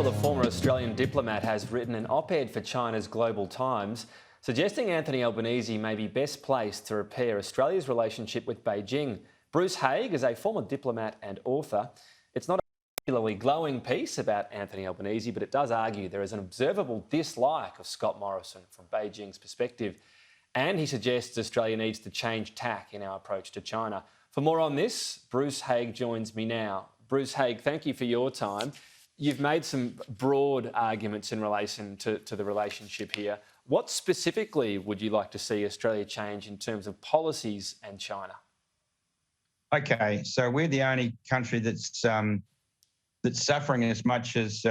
the former Australian diplomat has written an op-ed for China's Global Times, suggesting Anthony Albanese may be best placed to repair Australia's relationship with Beijing. Bruce Haigh is a former diplomat and author. It's not a particularly glowing piece about Anthony Albanese, but it does argue there is an observable dislike of Scott Morrison from Beijing's perspective. And he suggests Australia needs to change tack in our approach to China. For more on this, Bruce Haigh joins me now. Bruce Haigh, thank you for your time. You've made some broad arguments in relation to the relationship here. What specifically would you like to see Australia change in terms of policies and China? Okay, so we're the only country that's suffering as much as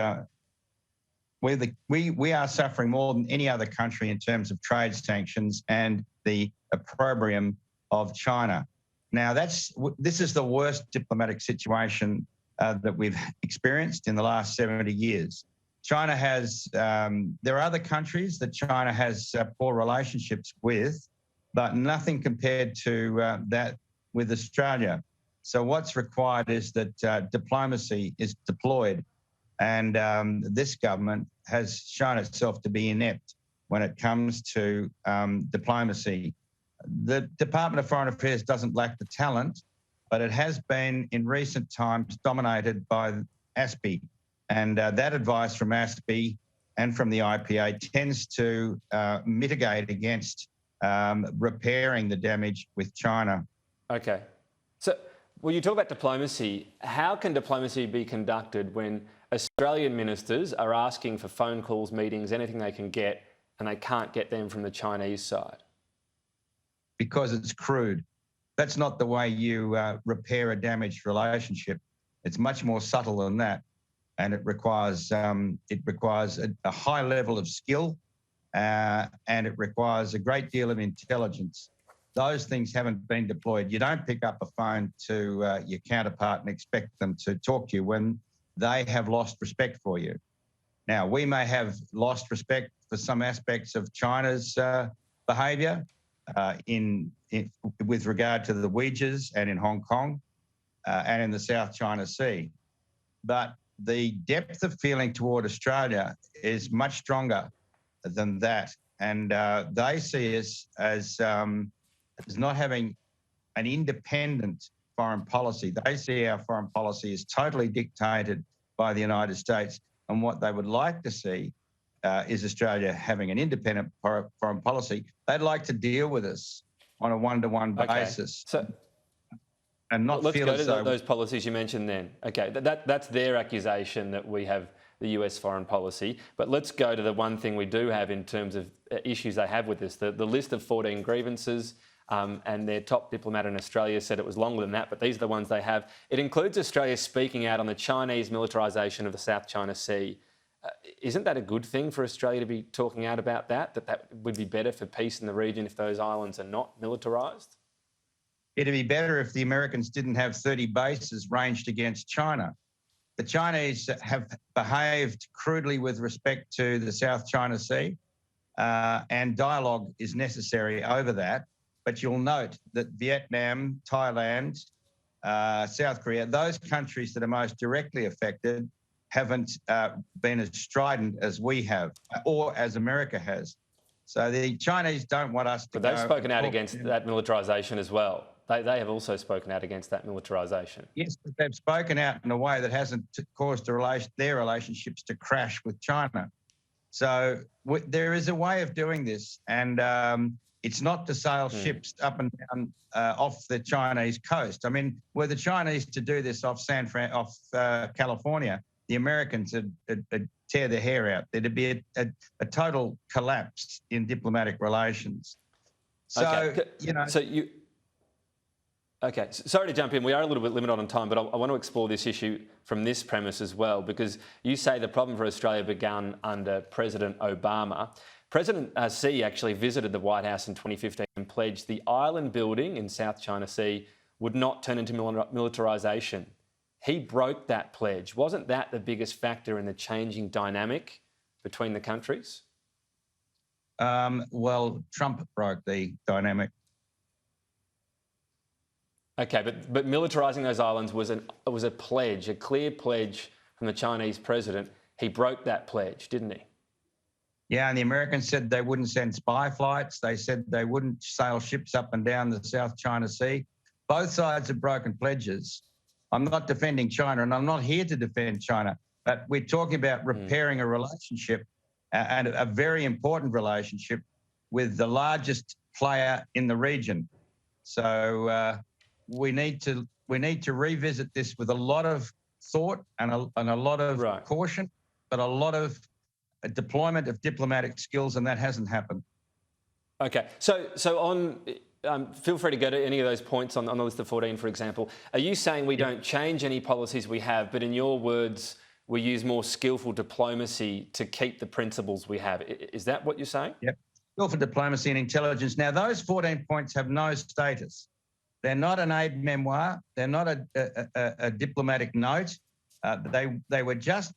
we are suffering more than any other country in terms of trade sanctions and the opprobrium of China. Now, this is the worst diplomatic situation that we've experienced in the last 70 years. China has, there are other countries that China has poor relationships with, but nothing compared to that with Australia. So what's required is that diplomacy is deployed, and this government has shown itself to be inept when it comes to diplomacy. The Department of Foreign Affairs doesn't lack the talent, but it has been in recent times dominated by ASPI. And that advice from ASPI and from the IPA tends to mitigate against repairing the damage with China. Okay. So when you talk about diplomacy, how can diplomacy be conducted when Australian ministers are asking for phone calls, meetings, anything they can get, and they can't get them from the Chinese side? Because it's crude. That's not the way you repair a damaged relationship. It's much more subtle than that, and it requires a high level of skill, and it requires a great deal of intelligence. Those things haven't been deployed. You don't pick up a phone to your counterpart and expect them to talk to you when they have lost respect for you. Now, we may have lost respect for some aspects of China's behaviour with regard to the Uyghurs and in Hong Kong and in the South China Sea. But the depth of feeling toward Australia is much stronger than that. And they see us as not having an independent foreign policy. They see our foreign policy as totally dictated by the United States. And what they would like to see is Australia having an independent foreign policy. They'd like to deal with us on a one-to-one basis. So, and not let's feel go as to though those policies you mentioned then. Okay, that's their accusation that we have the US foreign policy. But let's go to the one thing we do have in terms of issues they have with this. The list of 14 grievances, and their top diplomat in Australia said it was longer than that, but these are the ones they have. It includes Australia speaking out on the Chinese militarisation of the South China Sea. Isn't that a good thing for Australia to be talking out about that would be better for peace in the region if those islands are not militarised? It'd be better if the Americans didn't have 30 bases ranged against China. The Chinese have behaved crudely with respect to the South China Sea, and dialogue is necessary over that. But you'll note that Vietnam, Thailand, South Korea, those countries that are most directly affected haven't been as strident as we have, or as America has. So the Chinese don't want us to. But they've spoken out against that militarisation as well. They have also spoken out against that militarisation. Yes, but they've spoken out in a way that hasn't caused their relationships to crash with China. So there is a way of doing this, and it's not to sail ships up and down off the Chinese coast. I mean, were the Chinese to do this off California, the Americans would tear their hair out. There'd be a total collapse in diplomatic relations. So, okay. you know... Okay, sorry to jump in. We are a little bit limited on time, but I want to explore this issue from this premise as well, because you say the problem for Australia began under President Obama. President Xi actually visited the White House in 2015 and pledged the island building in South China Sea would not turn into militarisation. He broke that pledge. Wasn't that the biggest factor in the changing dynamic between the countries? Well, Trump broke the dynamic. Okay, but militarising those islands was a pledge, a clear pledge from the Chinese president. he broke that pledge, didn't he? Yeah, and the Americans said they wouldn't send spy flights. They said they wouldn't sail ships up and down the South China Sea. Both sides have broken pledges. I'm not defending China, and I'm not here to defend China, but we're talking about repairing a relationship, and a very important relationship with the largest player in the region. So we need to revisit this with a lot of thought and a lot of caution, but a lot of deployment of diplomatic skills, and that hasn't happened. Okay, so on, feel free to go to any of those points on the list of 14, for example. Are you saying we don't change any policies we have, but in your words, we use more skillful diplomacy to keep the principles we have? Is that what you're saying? Yep, skillful diplomacy and intelligence. Now, those 14 points have no status. They're not an aide memoir. They're not a diplomatic note. They were just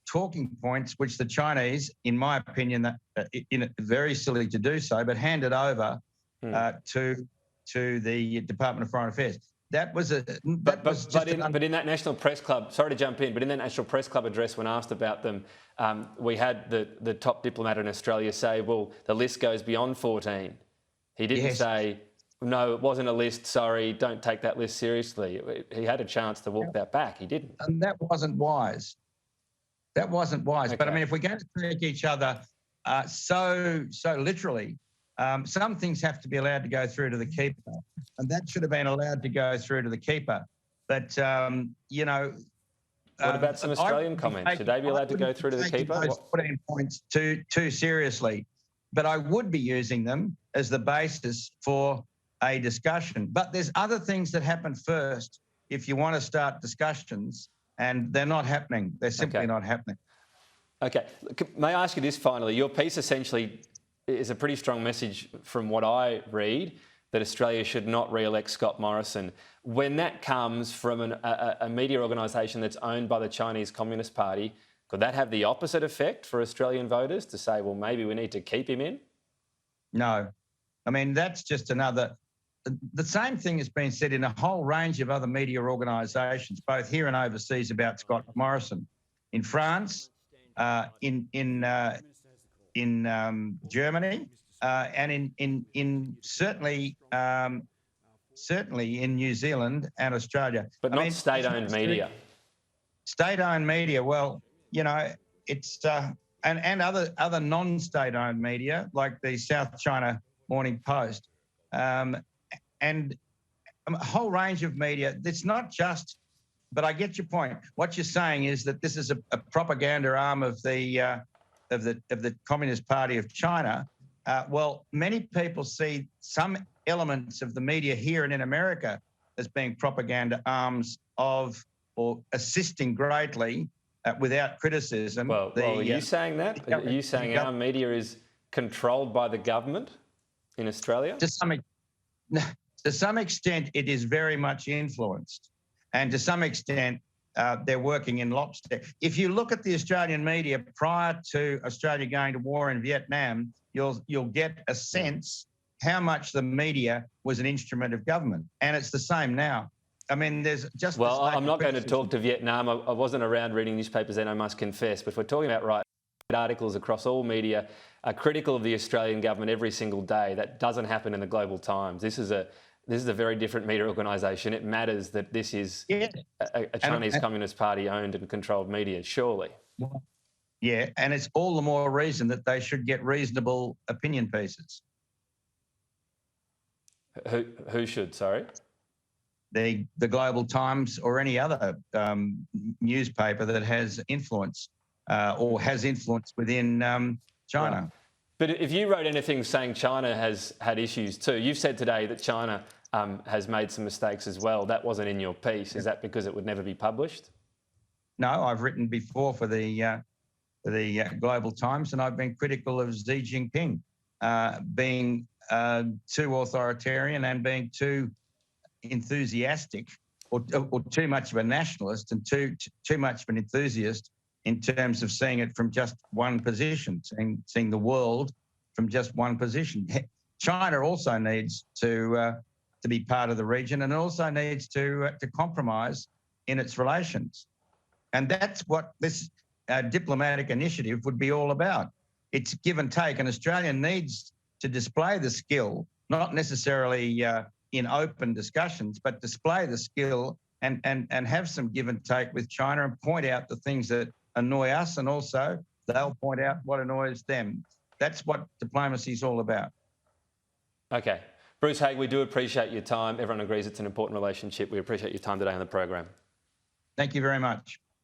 talking points, which the Chinese, in my opinion, very silly to do so, but handed over to the Department of Foreign Affairs. That was but in that National Press Club, sorry to jump in, but in that National Press Club address, when asked about them, we had the top diplomat in Australia say, well, the list goes beyond 14. He didn't say, no, it wasn't a list, sorry, don't take that list seriously. He had a chance to walk that back. He didn't. And that wasn't wise. That wasn't wise. Okay. But I mean, if we're going to take each other so literally, some things have to be allowed to go through to the keeper, and that should have been allowed to go through to the keeper. But you know, what about some Australian comments? Should they be allowed to go through to the keeper? Those 14 points too seriously, but I would be using them as the basis for a discussion. But there's other things that happen first if you want to start discussions. And they're not happening. They're simply not happening. Okay. May I ask you this finally? Your piece essentially is a pretty strong message from what I read that Australia should not re-elect Scott Morrison. When that comes from a media organisation that's owned by the Chinese Communist Party, could that have the opposite effect for Australian voters to say, well, maybe we need to keep him in? No. I mean, that's just another... The same thing has been said in a whole range of other media organisations, both here and overseas, about Scott Morrison. In France, in Germany, and in certainly in New Zealand and Australia. But not state-owned media. State-owned media. Well, you know, it's and other non-state-owned media like the South China Morning Post. And a whole range of media. It's not just, but I get your point. What you're saying is that this is a propaganda arm of the Communist Party of China. Well, many people see some elements of the media here and in America as being propaganda arms of, or assisting greatly without criticism. Well, are you saying that? Are you saying our media is controlled by the government in Australia? To some extent, it is very much influenced, and to some extent, they're working in lockstep. If you look at the Australian media prior to Australia going to war in Vietnam, you'll get a sense how much the media was an instrument of government, and it's the same now. I mean, there's just... Well, I'm not going to talk to Vietnam. I wasn't around reading newspapers then, I must confess. But if we're talking about right articles across all media are critical of the Australian government every single day, that doesn't happen in the Global Times. This is a very different media organisation. It matters that this is a Chinese Communist Party owned and controlled media, surely. Yeah, and it's all the more reason that they should get reasonable opinion pieces. Who should, sorry? The Global Times or any other newspaper that has influence or has influence within China. Right. But if you wrote anything saying China has had issues too, you've said today that China has made some mistakes as well. That wasn't in your piece. Is that because it would never be published? No, I've written before for the Global Times, and I've been critical of Xi Jinping being too authoritarian and being too enthusiastic, or too much of a nationalist and too much of an enthusiast in terms of seeing it from just one position, seeing the world from just one position. China also needs to be part of the region, and also needs to compromise in its relations. And that's what this, diplomatic initiative would be all about. It's give and take, and Australia needs to display the skill, not necessarily in open discussions, but display the skill and have some give and take with China and point out the things that annoy us, and also they'll point out what annoys them. That's what diplomacy is all about. Okay. Bruce Haigh, we do appreciate your time. Everyone agrees it's an important relationship. We appreciate your time today on the program. Thank you very much.